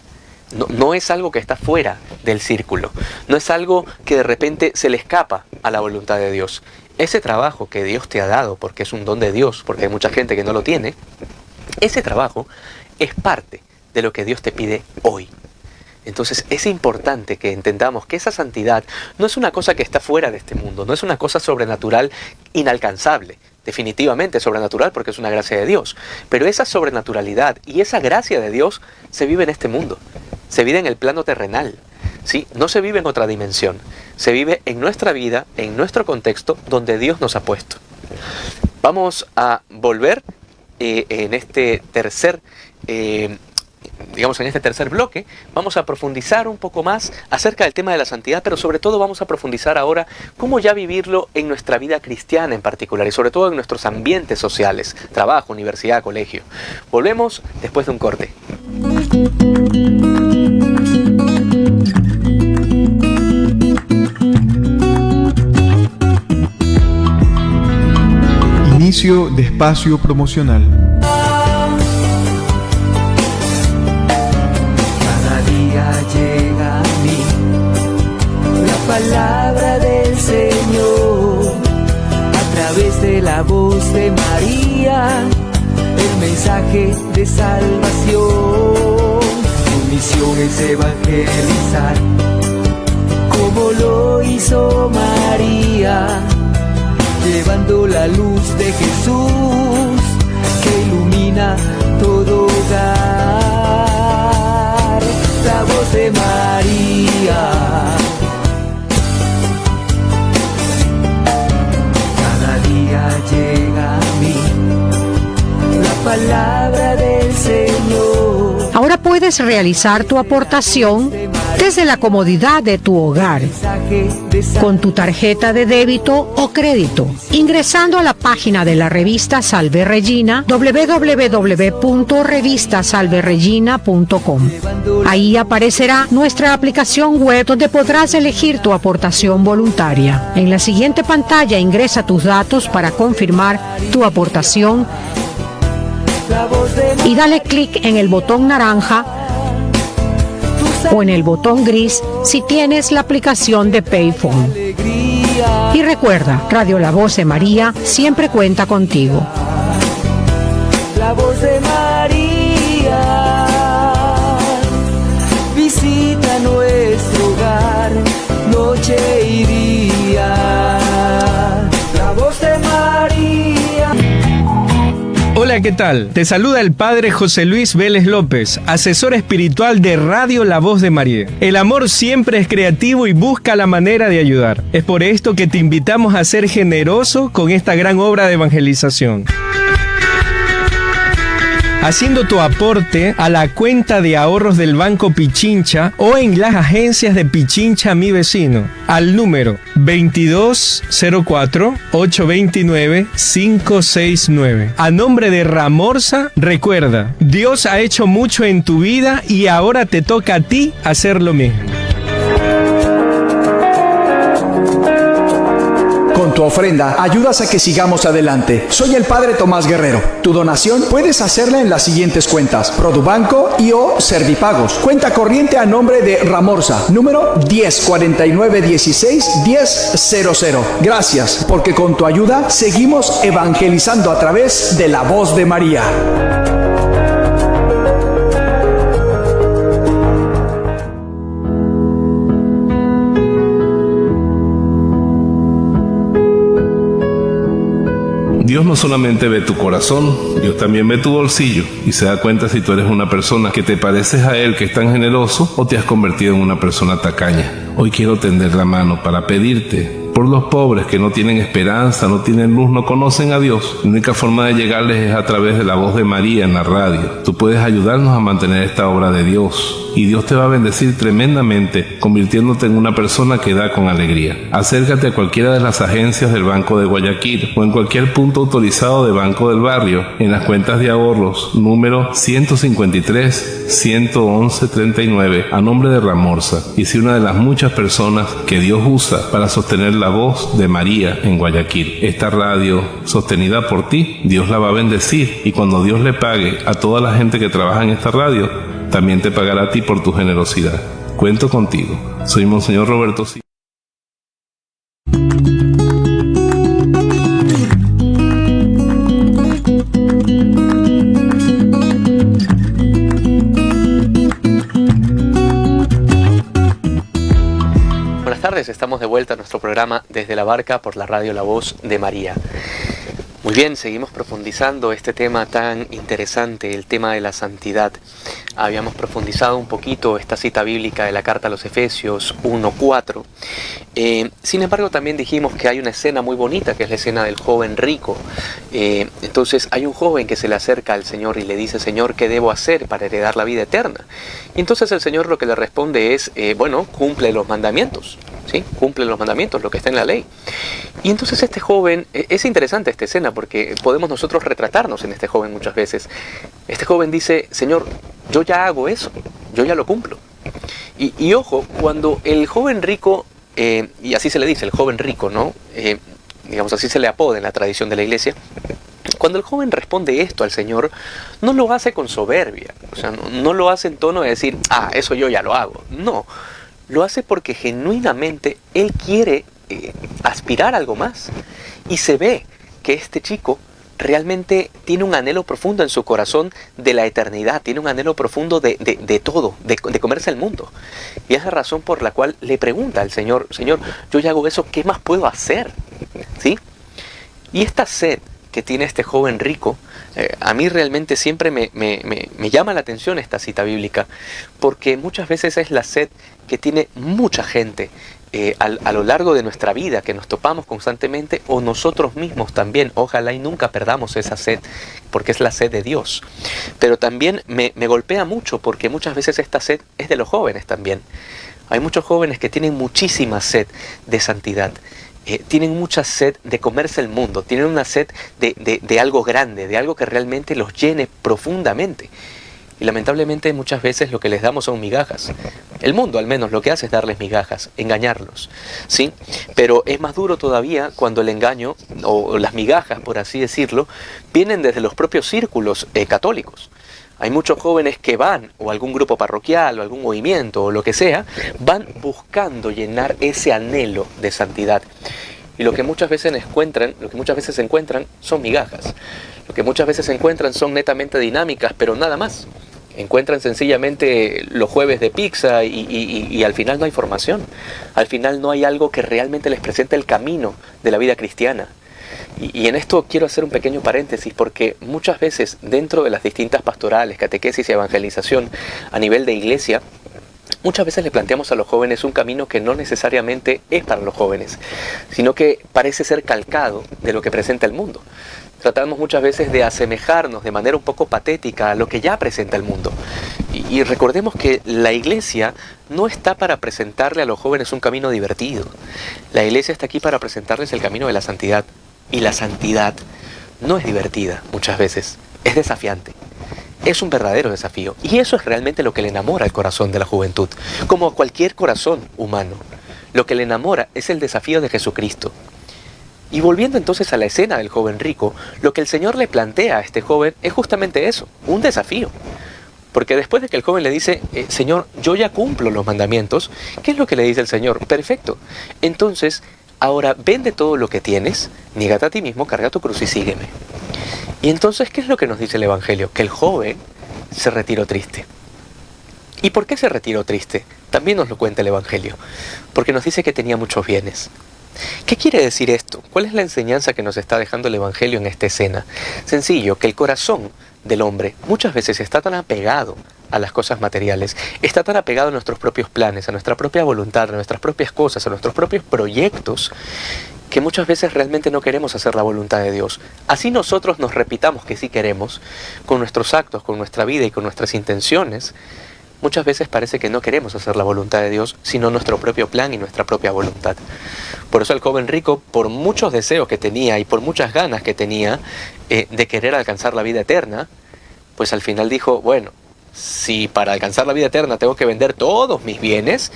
No es algo que está fuera del círculo. No es algo que de repente se le escapa a la voluntad de Dios. Ese trabajo que Dios te ha dado, porque es un don de Dios, porque hay mucha gente que no lo tiene, ese trabajo es parte de lo que Dios te pide hoy. Entonces es importante que entendamos que esa santidad no es una cosa que está fuera de este mundo, no es una cosa sobrenatural inalcanzable, definitivamente sobrenatural porque es una gracia de Dios, pero esa sobrenaturalidad y esa gracia de Dios se vive en este mundo, se vive en el plano terrenal, ¿sí? No se vive en otra dimensión, se vive en nuestra vida, en nuestro contexto donde Dios nos ha puesto. Vamos a volver en este tercer bloque, vamos a profundizar un poco más acerca del tema de la santidad, pero sobre todo vamos a profundizar ahora cómo ya vivirlo en nuestra vida cristiana en particular y sobre todo en nuestros ambientes sociales, trabajo, universidad, colegio. Volvemos después de un corte. Inicio de espacio promocional. Llega a mí la palabra del Señor a través de la voz de María, el mensaje de salvación. Su misión es evangelizar como lo hizo María, llevando la luz de Jesús que ilumina todo hogar. La voz de María, cada día llega a mí la palabra del Señor. Ahora Ahora puedes realizar tu aportación desde la comodidad de tu hogar, con tu tarjeta de débito o crédito, ingresando a la página de la revista Salve Regina, www.revistasalveregina.com. Ahí aparecerá nuestra aplicación web donde podrás elegir tu aportación voluntaria. En la siguiente pantalla ingresa tus datos para confirmar tu aportación y dale clic en el botón naranja o en el botón gris si tienes la aplicación de Payphone. Y recuerda, Radio La Voz de María siempre cuenta contigo. La voz de María visita nuestro hogar noche y día. La voz de María. Hola, ¿qué tal? Te saluda el Padre José Luis Vélez López, asesor espiritual de Radio La Voz de María. El amor siempre es creativo y busca la manera de ayudar. Es por esto que te invitamos a ser generoso con esta gran obra de evangelización, haciendo tu aporte a la cuenta de ahorros del Banco Pichincha o en las agencias de Pichincha Mi Vecino, al número 2204-829-569. A nombre de Ramorza, recuerda, Dios ha hecho mucho en tu vida y ahora te toca a ti hacer lo mismo. Con tu ofrenda ayudas a que sigamos adelante. Soy el Padre Tomás Guerrero. Tu donación puedes hacerla en las siguientes cuentas: Produbanco y o Servipagos. Cuenta corriente a nombre de Ramorza, número 1049161000. Gracias, porque con tu ayuda seguimos evangelizando a través de la voz de María. Dios no solamente ve tu corazón, Dios también ve tu bolsillo y se da cuenta si tú eres una persona que te pareces a Él, que es tan generoso, o te has convertido en una persona tacaña. Hoy quiero tender la mano para pedirte por los pobres que no tienen esperanza, no tienen luz, no conocen a Dios. La única forma de llegarles es a través de la voz de María en la radio. Tú puedes ayudarnos a mantener esta obra de Dios y Dios te va a bendecir tremendamente, convirtiéndote en una persona que da con alegría. Acércate a cualquiera de las agencias del Banco de Guayaquil o en cualquier punto autorizado de Banco del Barrio, en las cuentas de ahorros número 153-111-39 a nombre de Ramorza, y si una de las muchas personas que Dios usa para sostener la voz de María en Guayaquil. Esta radio sostenida por ti, Dios la va a bendecir, y cuando Dios le pague a toda la gente que trabaja en esta radio, también te pagará a ti por tu generosidad. Cuento contigo. Soy Monseñor Roberto C. Buenas tardes, estamos de vuelta a nuestro programa Desde la Barca por la radio La Voz de María. Muy bien, seguimos profundizando este tema tan interesante, el tema de la santidad. Habíamos profundizado un poquito esta cita bíblica de la carta a los Efesios 1:4. Sin embargo, también dijimos que hay una escena muy bonita, que es la escena del joven rico. Entonces hay un joven que se le acerca al Señor y le dice: Señor, ¿qué debo hacer para heredar la vida eterna? Y entonces el Señor lo que le responde es, bueno, cumple los mandamientos. ¿Sí? Cumple los mandamientos, lo que está en la ley. Y entonces este joven, es interesante esta escena porque podemos nosotros retratarnos en este joven muchas veces. Este joven dice: Señor, yo ya hago eso, yo ya lo cumplo. Y ojo, cuando el joven rico, y así se le dice, el joven rico, ¿no? Digamos, así se le apoda en la tradición de la iglesia. Cuando el joven responde esto al Señor, no lo hace con soberbia, o sea, no lo hace en tono de decir, eso yo ya lo hago. No. Lo hace porque genuinamente él quiere aspirar a algo más. Y se ve que este chico realmente tiene un anhelo profundo en su corazón de la eternidad. Tiene un anhelo profundo de todo, de comerse el mundo. Y es la razón por la cual le pregunta al Señor: Señor, yo ya hago eso, ¿qué más puedo hacer? ¿Sí? Y esta sed que tiene este joven rico, a mí realmente siempre me llama la atención esta cita bíblica, porque muchas veces es la sed que tiene mucha gente a lo largo de nuestra vida, que nos topamos constantemente, o nosotros mismos también. Ojalá y nunca perdamos esa sed, porque es la sed de Dios. Pero también me golpea mucho, porque muchas veces esta sed es de los jóvenes también. Hay muchos jóvenes que tienen muchísima sed de santidad. Tienen mucha sed de comerse el mundo, tienen una sed de algo grande, de algo que realmente los llene profundamente. Y lamentablemente muchas veces lo que les damos son migajas. El mundo al menos lo que hace es darles migajas, engañarlos, ¿sí? Pero es más duro todavía cuando el engaño, o las migajas por así decirlo, vienen desde los propios círculos católicos. Hay muchos jóvenes que van, o algún grupo parroquial, o algún movimiento, o lo que sea, van buscando llenar ese anhelo de santidad. Y lo que muchas veces encuentran son migajas. Lo que muchas veces encuentran son netamente dinámicas, pero nada más. Encuentran sencillamente los jueves de pizza y al final no hay formación. Al final no hay algo que realmente les presente el camino de la vida cristiana. Y en esto quiero hacer un pequeño paréntesis, porque muchas veces dentro de las distintas pastorales, catequesis y evangelización a nivel de iglesia, muchas veces le planteamos a los jóvenes un camino que no necesariamente es para los jóvenes, sino que parece ser calcado de lo que presenta el mundo. Tratamos muchas veces de asemejarnos de manera un poco patética a lo que ya presenta el mundo. Y recordemos que la iglesia no está para presentarle a los jóvenes un camino divertido. La iglesia está aquí para presentarles el camino de la santidad. Y la santidad no es divertida muchas veces, es desafiante. Es un verdadero desafío. Y eso es realmente lo que le enamora al corazón de la juventud. Como a cualquier corazón humano, lo que le enamora es el desafío de Jesucristo. Y volviendo entonces a la escena del joven rico, lo que el Señor le plantea a este joven es justamente eso, un desafío. Porque después de que el joven le dice, Señor, yo ya cumplo los mandamientos, ¿qué es lo que le dice el Señor? Perfecto. Entonces, ahora vende todo lo que tienes, niégate a ti mismo, carga tu cruz y sígueme. Y entonces, ¿qué es lo que nos dice el Evangelio? Que el joven se retiró triste. ¿Y por qué se retiró triste? También nos lo cuenta el Evangelio. Porque nos dice que tenía muchos bienes. ¿Qué quiere decir esto? ¿Cuál es la enseñanza que nos está dejando el Evangelio en esta escena? Sencillo, que el corazón del hombre muchas veces está tan apegado a las cosas materiales, está tan apegado a nuestros propios planes, a nuestra propia voluntad, a nuestras propias cosas, a nuestros propios proyectos, que muchas veces realmente no queremos hacer la voluntad de Dios. Así nosotros nos repitamos que sí queremos, con nuestros actos, con nuestra vida y con nuestras intenciones, muchas veces parece que no queremos hacer la voluntad de Dios, sino nuestro propio plan y nuestra propia voluntad. Por eso el joven rico, por muchos deseos que tenía y por muchas ganas que tenía de querer alcanzar la vida eterna, pues al final dijo, bueno, si para alcanzar la vida eterna tengo que vender todos mis bienes,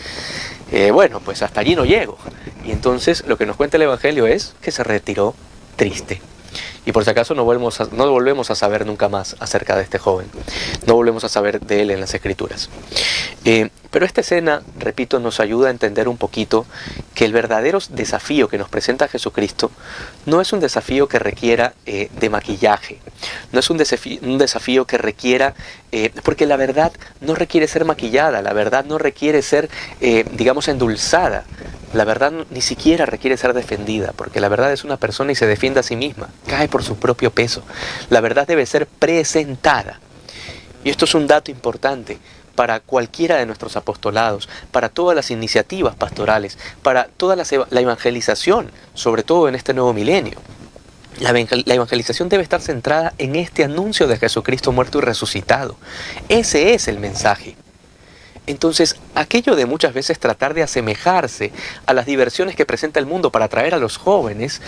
bueno, pues hasta allí no llego. Y entonces lo que nos cuenta el Evangelio es que se retiró triste. Y por si acaso no volvemos a saber nunca más acerca de este joven. No volvemos a saber de él en las Escrituras. Pero esta escena, repito, nos ayuda a entender un poquito que el verdadero desafío que nos presenta Jesucristo no es un desafío que requiera de maquillaje. No es un desafío que requiera, porque la verdad no requiere ser maquillada, la verdad no requiere ser, digamos, endulzada. La verdad ni siquiera requiere ser defendida, porque la verdad es una persona y se defiende a sí misma, cae por su propio peso. La verdad debe ser presentada. Y esto es un dato importante para cualquiera de nuestros apostolados, para todas las iniciativas pastorales, para toda la evangelización, sobre todo en este nuevo milenio. La evangelización debe estar centrada en este anuncio de Jesucristo muerto y resucitado. Ese es el mensaje. Entonces, aquello de muchas veces tratar de asemejarse a las diversiones que presenta el mundo para atraer a los jóvenes,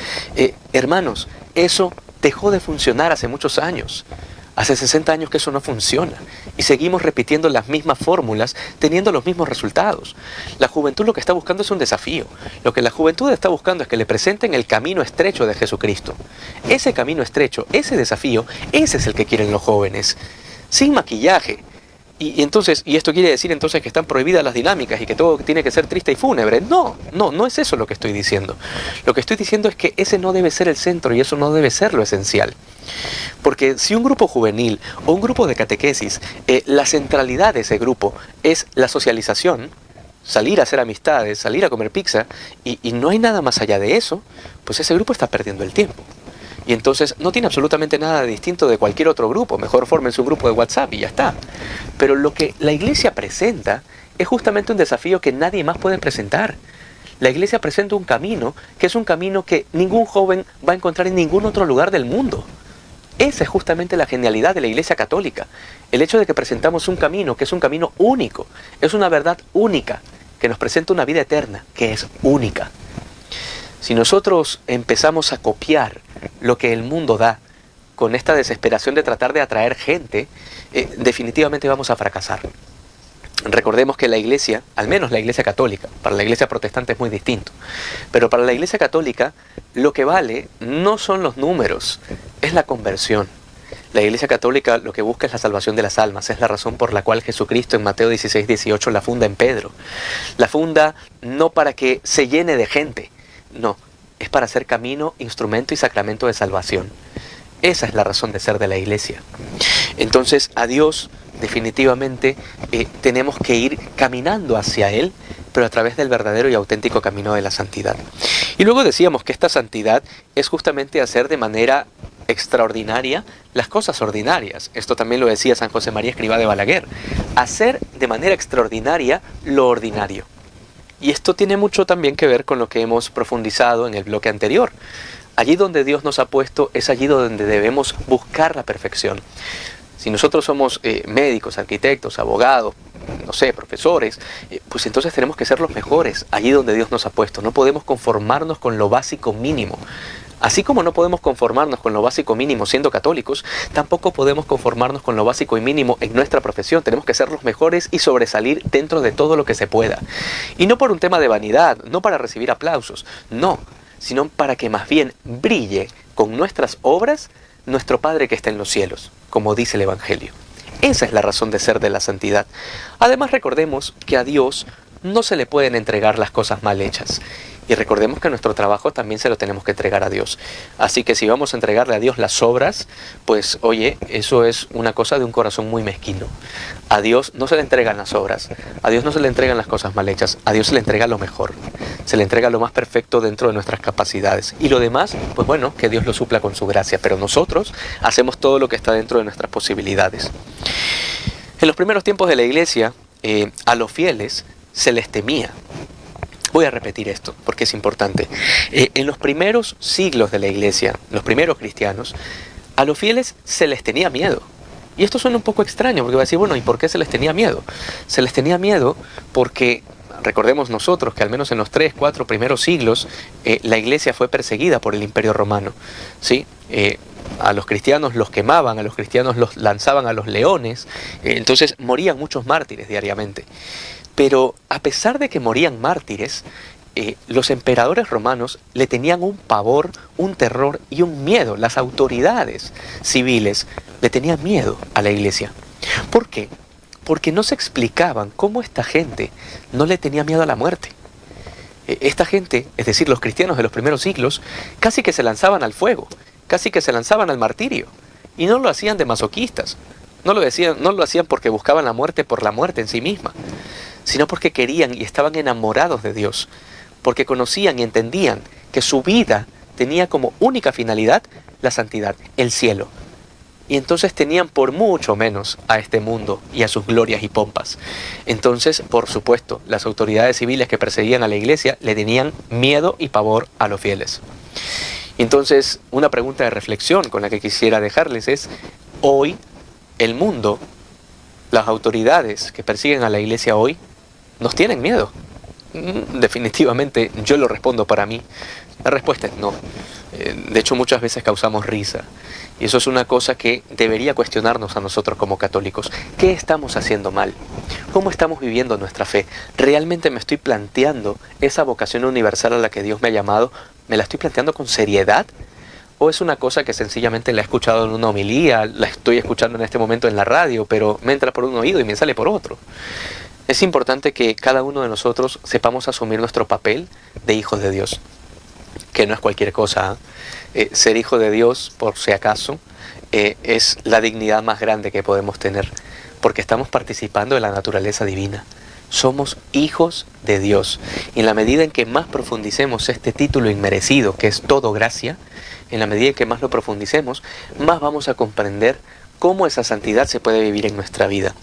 hermanos, eso dejó de funcionar hace muchos años. Hace 60 años que eso no funciona y seguimos repitiendo las mismas fórmulas, teniendo los mismos resultados. La juventud lo que está buscando es un desafío. Lo que la juventud está buscando es que le presenten el camino estrecho de Jesucristo. Ese camino estrecho, ese desafío, ese es el que quieren los jóvenes, sin maquillaje. Y esto quiere decir entonces que están prohibidas las dinámicas y que todo tiene que ser triste y fúnebre. No es eso lo que estoy diciendo. Lo que estoy diciendo es que ese no debe ser el centro y eso no debe ser lo esencial. Porque si un grupo juvenil o un grupo de catequesis, la centralidad de ese grupo es la socialización, salir a hacer amistades, salir a comer pizza, y no hay nada más allá de eso, pues ese grupo está perdiendo el tiempo. Y entonces no tiene absolutamente nada de distinto de cualquier otro grupo. Mejor fórmense un grupo de WhatsApp y ya está. Pero lo que la iglesia presenta es justamente un desafío que nadie más puede presentar. La iglesia presenta un camino que es un camino que ningún joven va a encontrar en ningún otro lugar del mundo. Esa es justamente la genialidad de la Iglesia Católica. El hecho de que presentamos un camino que es un camino único, es una verdad única, que nos presenta una vida eterna, que es única. Si nosotros empezamos a copiar lo que el mundo da, con esta desesperación de tratar de atraer gente, definitivamente vamos a fracasar. Recordemos que la iglesia, al menos la iglesia católica, para la iglesia protestante es muy distinto, pero para la iglesia católica lo que vale no son los números, es la conversión. La iglesia católica lo que busca es la salvación de las almas, es la razón por la cual Jesucristo en Mateo 16:18 la funda en Pedro. La funda no para que se llene de gente, no, es para ser camino, instrumento y sacramento de salvación. Esa es la razón de ser de la iglesia. Entonces a Dios definitivamente tenemos que ir caminando hacia Él, pero a través del verdadero y auténtico camino de la santidad. Y luego decíamos que esta santidad es justamente hacer de manera extraordinaria las cosas ordinarias. Esto también lo decía San José María Escrivá de Balaguer. Hacer de manera extraordinaria lo ordinario. Y esto tiene mucho también que ver con lo que hemos profundizado en el bloque anterior. Allí donde Dios nos ha puesto es allí donde debemos buscar la perfección. Si nosotros somos médicos, arquitectos, abogados, no sé, profesores, pues entonces tenemos que ser los mejores allí donde Dios nos ha puesto. No podemos conformarnos con lo básico mínimo. Así como no podemos conformarnos con lo básico mínimo siendo católicos, tampoco podemos conformarnos con lo básico y mínimo en nuestra profesión. Tenemos que ser los mejores y sobresalir dentro de todo lo que se pueda. Y no por un tema de vanidad, no para recibir aplausos, no, sino para que más bien brille con nuestras obras nuestro Padre que está en los cielos, como dice el Evangelio. Esa es la razón de ser de la santidad. Además recordemos que a Dios no se le pueden entregar las cosas mal hechas. Y recordemos que nuestro trabajo también se lo tenemos que entregar a Dios. Así que si vamos a entregarle a Dios las obras, pues oye, eso es una cosa de un corazón muy mezquino. A Dios no se le entregan las obras, a Dios no se le entregan las cosas mal hechas, a Dios se le entrega lo mejor, se le entrega lo más perfecto dentro de nuestras capacidades. Y lo demás, pues bueno, que Dios lo supla con su gracia, pero nosotros hacemos todo lo que está dentro de nuestras posibilidades. En los primeros tiempos de la iglesia, a los fieles se les temía. Voy a repetir esto porque es importante. En los primeros siglos de la iglesia, los primeros cristianos, a los fieles se les tenía miedo. Y esto suena un poco extraño porque va a decir, bueno, ¿y por qué se les tenía miedo? Se les tenía miedo porque, recordemos nosotros que al menos en los 3, 4 primeros siglos, la iglesia fue perseguida por el Imperio Romano, ¿sí? A los cristianos los quemaban, a los cristianos los lanzaban a los leones, entonces morían muchos mártires diariamente. Pero a pesar de que morían mártires, los emperadores romanos le tenían un pavor, un terror y un miedo. Las autoridades civiles le tenían miedo a la iglesia. ¿Por qué? Porque no se explicaban cómo esta gente no le tenía miedo a la muerte. Esta gente, es decir, los cristianos de los primeros siglos, casi que se lanzaban al fuego, casi que se lanzaban al martirio. Y no lo hacían de masoquistas. No lo hacían porque buscaban la muerte por la muerte en sí misma, sino porque querían y estaban enamorados de Dios, porque conocían y entendían que su vida tenía como única finalidad la santidad, el cielo. Y entonces tenían por mucho menos a este mundo y a sus glorias y pompas. Entonces, por supuesto, las autoridades civiles que perseguían a la iglesia le tenían miedo y pavor a los fieles. Entonces, una pregunta de reflexión con la que quisiera dejarles es, hoy el mundo, las autoridades que persiguen a la iglesia hoy, ¿nos tienen miedo? Definitivamente yo lo respondo para mí. La respuesta es no. De hecho, muchas veces causamos risa. Y eso es una cosa que debería cuestionarnos a nosotros como católicos. ¿Qué estamos haciendo mal? ¿Cómo estamos viviendo nuestra fe? ¿Realmente me estoy planteando esa vocación universal a la que Dios me ha llamado? ¿Me la estoy planteando con seriedad? ¿O es una cosa que sencillamente la he escuchado en una homilía, la estoy escuchando en este momento en la radio, pero me entra por un oído y me sale por otro? Es importante que cada uno de nosotros sepamos asumir nuestro papel de hijos de Dios, que no es cualquier cosa. Ser hijo de Dios, por si acaso, es la dignidad más grande que podemos tener, porque estamos participando de la naturaleza divina. Somos hijos de Dios. Y en la medida en que más profundicemos este título inmerecido, que es todo gracia, en la medida en que más lo profundicemos, más vamos a comprender cómo esa santidad se puede vivir en nuestra vida.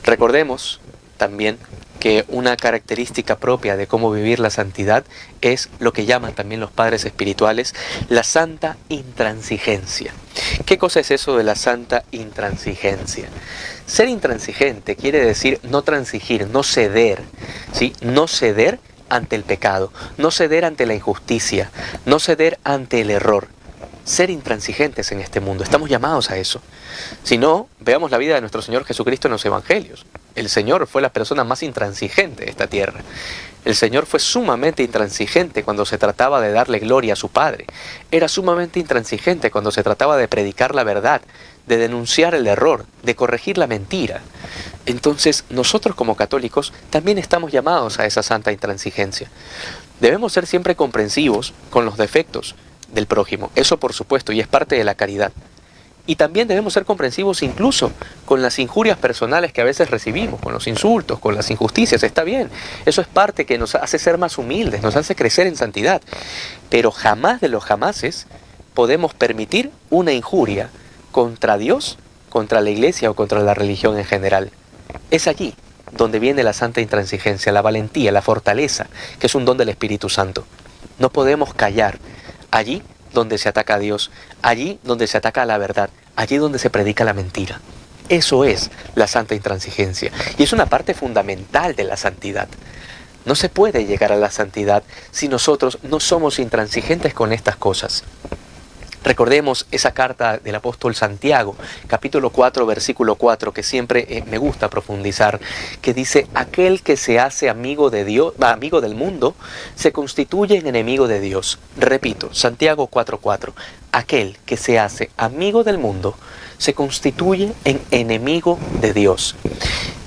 Recordemos también que una característica propia de cómo vivir la santidad es lo que llaman también los padres espirituales la santa intransigencia. ¿Qué cosa es eso de la santa intransigencia? Ser intransigente quiere decir no transigir, no ceder, ¿sí? No ceder ante el pecado, no ceder ante la injusticia, no ceder ante el error. Ser intransigentes en este mundo, estamos llamados a eso. Si no, veamos la vida de nuestro Señor Jesucristo en los Evangelios. El Señor fue la persona más intransigente de esta tierra. El Señor fue sumamente intransigente cuando se trataba de darle gloria a su Padre. Era sumamente intransigente cuando se trataba de predicar la verdad, de denunciar el error, de corregir la mentira. Entonces, nosotros como católicos también estamos llamados a esa santa intransigencia. Debemos ser siempre comprensivos con los defectos del prójimo, eso por supuesto, y es parte de la caridad. Y también debemos ser comprensivos incluso con las injurias personales que a veces recibimos, con los insultos, con las injusticias, está bien. Eso es parte que nos hace ser más humildes, nos hace crecer en santidad. Pero jamás de los jamases podemos permitir una injuria contra Dios, contra la iglesia o contra la religión en general. Es allí donde viene la santa intransigencia, la valentía, la fortaleza, que es un don del Espíritu Santo. No podemos callar. Allí donde se ataca a Dios, allí donde se ataca a la verdad, allí donde se predica la mentira. Eso es la santa intransigencia y es una parte fundamental de la santidad. No se puede llegar a la santidad si nosotros no somos intransigentes con estas cosas. Recordemos esa carta del apóstol Santiago, capítulo 4, versículo 4, que siempre me gusta profundizar, que dice: aquel que se hace amigo de Dios, amigo del mundo, se constituye en enemigo de Dios. Repito, Santiago 4:4, aquel que se hace amigo del mundo, se constituye en enemigo de Dios.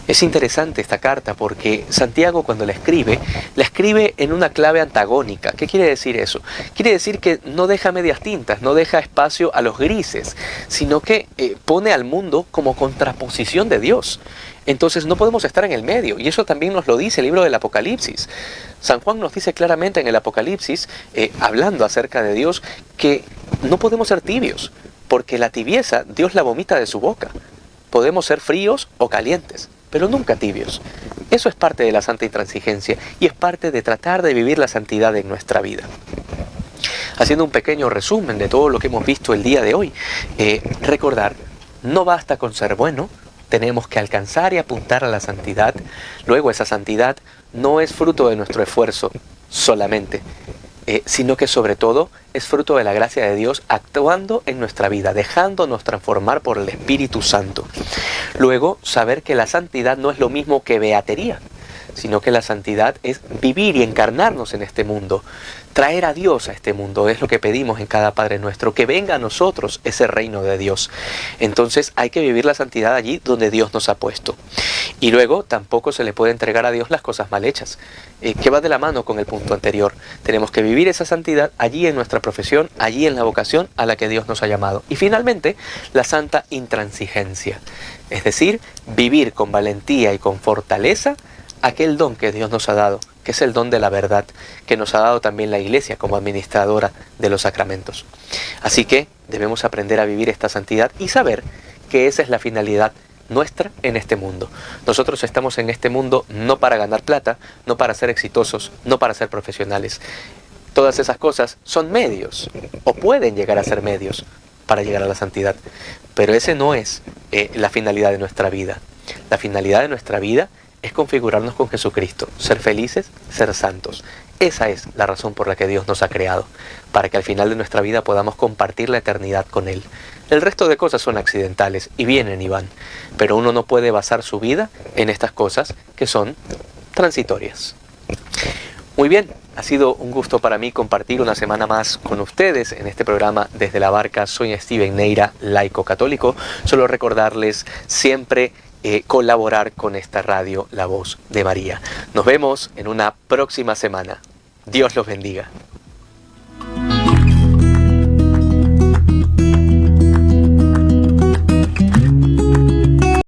Es interesante esta carta porque Santiago cuando la escribe en una clave antagónica. ¿Qué quiere decir eso? Quiere decir que no deja medias tintas, no deja espacio a los grises, sino que pone al mundo como contraposición de Dios. Entonces no podemos estar en el medio, y eso también nos lo dice el libro del Apocalipsis. San Juan nos dice claramente en el Apocalipsis, hablando acerca de Dios, que no podemos ser tibios, porque la tibieza Dios la vomita de su boca. Podemos ser fríos o calientes, pero nunca tibios. Eso es parte de la santa intransigencia y es parte de tratar de vivir la santidad en nuestra vida. Haciendo un pequeño resumen de todo lo que hemos visto el día de hoy, recordar, no basta con ser bueno, tenemos que alcanzar y apuntar a la santidad. Luego esa santidad no es fruto de nuestro esfuerzo solamente, sino que sobre todo es fruto de la gracia de Dios actuando en nuestra vida, dejándonos transformar por el Espíritu Santo. Luego, saber que la santidad no es lo mismo que beatería, sino que la santidad es vivir y encarnarnos en este mundo, traer a Dios a este mundo, es lo que pedimos en cada Padre Nuestro, que venga a nosotros ese reino de Dios. Entonces hay que vivir la santidad allí donde Dios nos ha puesto. Y luego tampoco se le puede entregar a Dios las cosas mal hechas, que va de la mano con el punto anterior. Tenemos que vivir esa santidad allí en nuestra profesión, allí en la vocación a la que Dios nos ha llamado. Y finalmente, la santa intransigencia, es decir, vivir con valentía y con fortaleza aquel don que Dios nos ha dado, que es el don de la verdad, que nos ha dado también la Iglesia como administradora de los sacramentos. Así que debemos aprender a vivir esta santidad y saber que esa es la finalidad nuestra en este mundo. Nosotros estamos en este mundo no para ganar plata, no para ser exitosos, no para ser profesionales. Todas esas cosas son medios, o pueden llegar a ser medios para llegar a la santidad. Pero ese no es la finalidad de nuestra vida. La finalidad de nuestra vida es configurarnos con Jesucristo, ser felices, ser santos. Esa es la razón por la que Dios nos ha creado, para que al final de nuestra vida podamos compartir la eternidad con Él. El resto de cosas son accidentales y vienen y van, pero uno no puede basar su vida en estas cosas que son transitorias. Muy bien, ha sido un gusto para mí compartir una semana más con ustedes en este programa Desde la Barca. Soy Steven Neira, laico católico. Solo recordarles siempre colaborar con esta radio La Voz de María. Nos vemos en una próxima semana. Dios los bendiga.